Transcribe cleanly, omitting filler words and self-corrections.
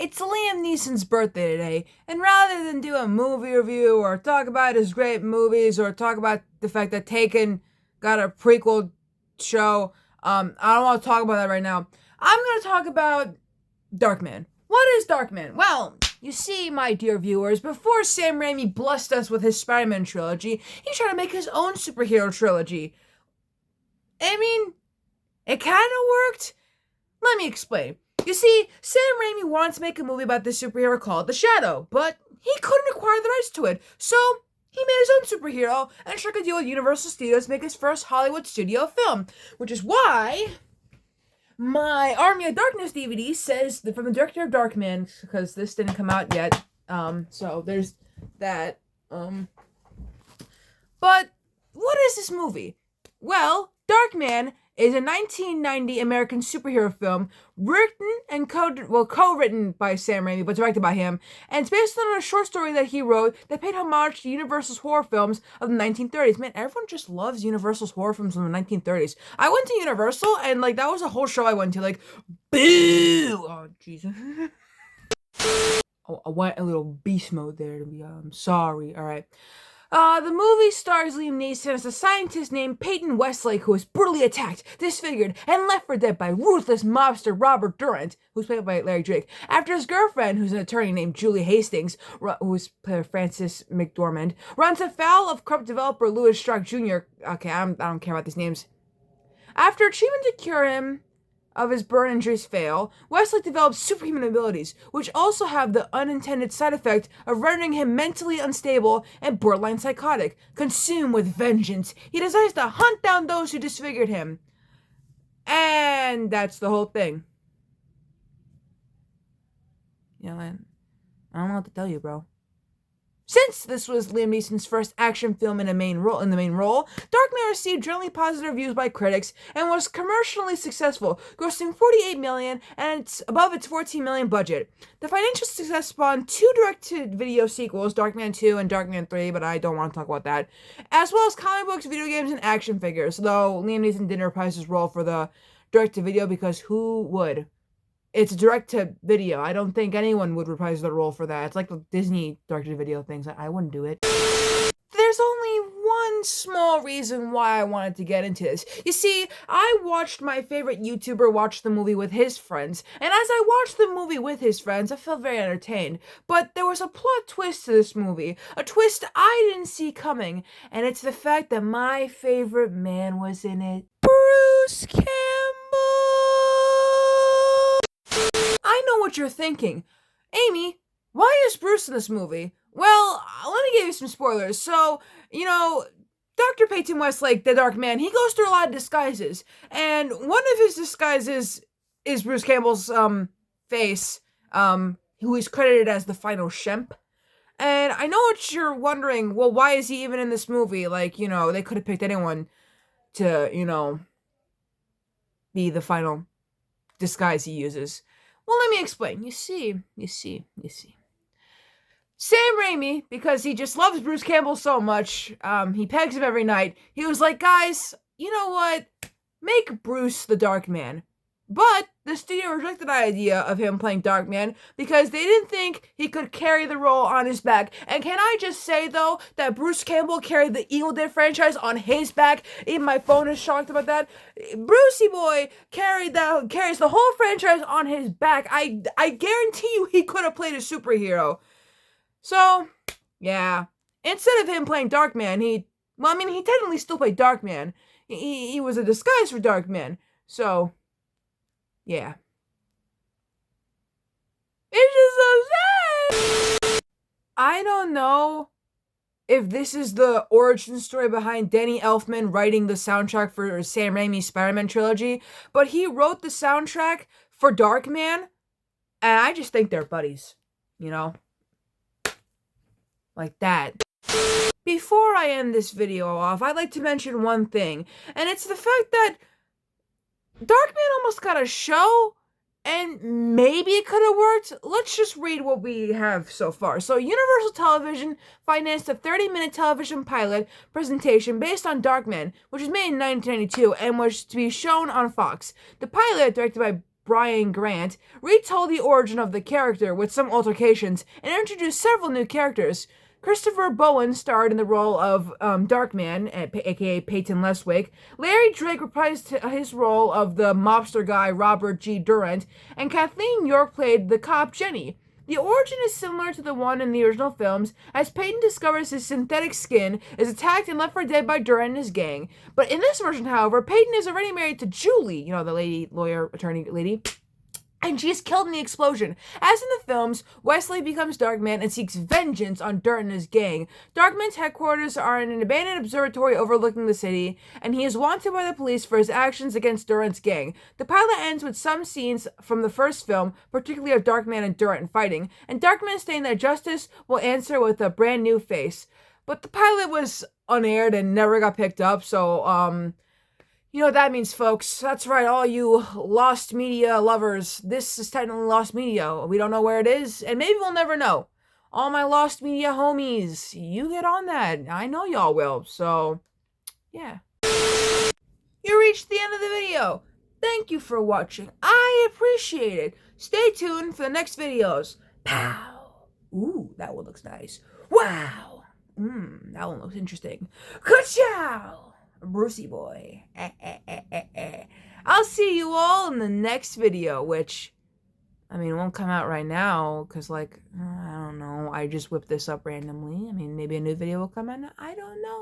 It's Liam Neeson's birthday today, and rather than do a movie review or talk about his great movies or talk about the fact that Taken got a prequel show, I don't want to talk about that right now. I'm going to talk about Darkman. What is Darkman? Well, you see, my dear viewers, before Sam Rami blessed us with his Spider-Man trilogy, he tried to make his own superhero trilogy. I mean, it kind of worked. Let me explain. You see, Sam Raimi wanted to make a movie about this superhero called The Shadow, but he couldn't acquire the rights to it, so he made his own superhero and struck a deal with Universal Studios to make his first Hollywood studio film, which is why my Army of Darkness DVD says from the director of Darkman, because this didn't come out yet, so there's that. But what is this movie? Well, Darkman is a 1990 American superhero film written and co-written by Sam Raimi, but directed by him, and it's based on a short story that he wrote that paid homage to Universal's horror films of the 1930s. Man, everyone just loves Universal's horror films from the 1930s. I went to Universal, and, that was a whole show I went to, boo! Oh, Jesus. Oh, I went a little beast mode there, I'm sorry, alright. The movie stars Liam Neeson as a scientist named Peyton Westlake who is brutally attacked, disfigured, and left for dead by ruthless mobster Robert Durant, who's played by Larry Drake, after his girlfriend, who's an attorney named Julie Hastings, who's played by Frances McDormand, runs afoul of corrupt developer Louis Strauch Jr. Okay, I don't care about these names. After treatment to cure him of his burn injuries fail, Westlake develops superhuman abilities, which also have the unintended side effect of rendering him mentally unstable and borderline psychotic. Consumed with vengeance, he decides to hunt down those who disfigured him. And that's the whole thing. You know, I don't know what to tell you, bro. Since this was Liam Neeson's first action film in the main role, Darkman received generally positive reviews by critics and was commercially successful, grossing $48 million and it's above its $14 million budget. The financial success spawned two direct-to-video sequels, Darkman 2 and Darkman 3, but I don't want to talk about that, as well as comic books, video games, and action figures, though Liam Neeson didn't reprise his role for the direct-to-video because who would? It's direct-to-video. I don't think anyone would reprise the role for that. It's like the Disney direct-to-video things. I wouldn't do it. There's only one small reason why I wanted to get into this. You see, I watched my favorite YouTuber watch the movie with his friends, and as I watched the movie with his friends, I felt very entertained. But there was a plot twist to this movie, a twist I didn't see coming, and it's the fact that my favorite man was in it. Bruce Campbell! I know what you're thinking. Amy, why is Bruce in this movie? Well, let me give you some spoilers. So, Dr. Peyton Westlake, the Dark Man, he goes through a lot of disguises. And one of his disguises is Bruce Campbell's face, who is credited as the final Shemp. And I know what you're wondering, well, why is he even in this movie? They could have picked anyone to, be the final disguise he uses. Well, let me explain. You see. Sam Raimi, because he just loves Bruce Campbell so much, he pegs him every night. He was like, guys, you know what? Make Bruce the Dark Man. But the studio rejected the idea of him playing Dark Man because they didn't think he could carry the role on his back. And can I just say, though, that Bruce Campbell carried the Evil Dead franchise on his back? Even my phone is shocked about that. Brucey boy carries the whole franchise on his back. I guarantee you he could have played a superhero. So, yeah. Instead of him playing Dark Man, he technically still played Dark Man. He was a disguise for Dark Man. So, yeah. It's just so sad! I don't know if this is the origin story behind Danny Elfman writing the soundtrack for Sam Raimi's Spider-Man trilogy, but he wrote the soundtrack for Darkman, and I just think they're buddies, like that. Before I end this video off, I'd like to mention one thing, and it's the fact that Darkman almost got a show, and maybe it could have worked. Let's just read what we have so far. So, Universal Television financed a 30-minute television pilot presentation based on Darkman, which was made in 1992 and was to be shown on Fox. The pilot, directed by Brian Grant, retold the origin of the character with some altercations and introduced several new characters. Christopher Bowen starred in the role of Darkman, aka Peyton Leswick. Larry Drake reprised his role of the mobster guy Robert G. Durant, and Kathleen York played the cop Jenny. The origin is similar to the one in the original films, as Peyton discovers his synthetic skin, is attacked and left for dead by Durant and his gang. But in this version, however, Peyton is already married to Julie, you know, the lady, lawyer, attorney lady, and she is killed in the explosion. As in the films, Wesley becomes Darkman and seeks vengeance on Durant and his gang. Darkman's headquarters are in an abandoned observatory overlooking the city, and he is wanted by the police for his actions against Durant's gang. The pilot ends with some scenes from the first film, particularly of Darkman and Durant fighting, and Darkman stating that justice will answer with a brand new face. But the pilot was unaired and never got picked up, so, you know what that means, folks. That's right, all you lost media lovers. This is technically lost media. We don't know where it is, and maybe we'll never know. All my lost media homies, you get on that. I know y'all will, so, yeah. You reached the end of the video. Thank you for watching. I appreciate it. Stay tuned for the next videos. Pow! Ooh, that one looks nice. Wow! That one looks interesting. Ka-chow! Brucey boy. I'll see you all in the next video, which, I mean, it won't come out right now, because, like, I don't know, I just whipped this up randomly. I mean, maybe a new video will come out. I don't know.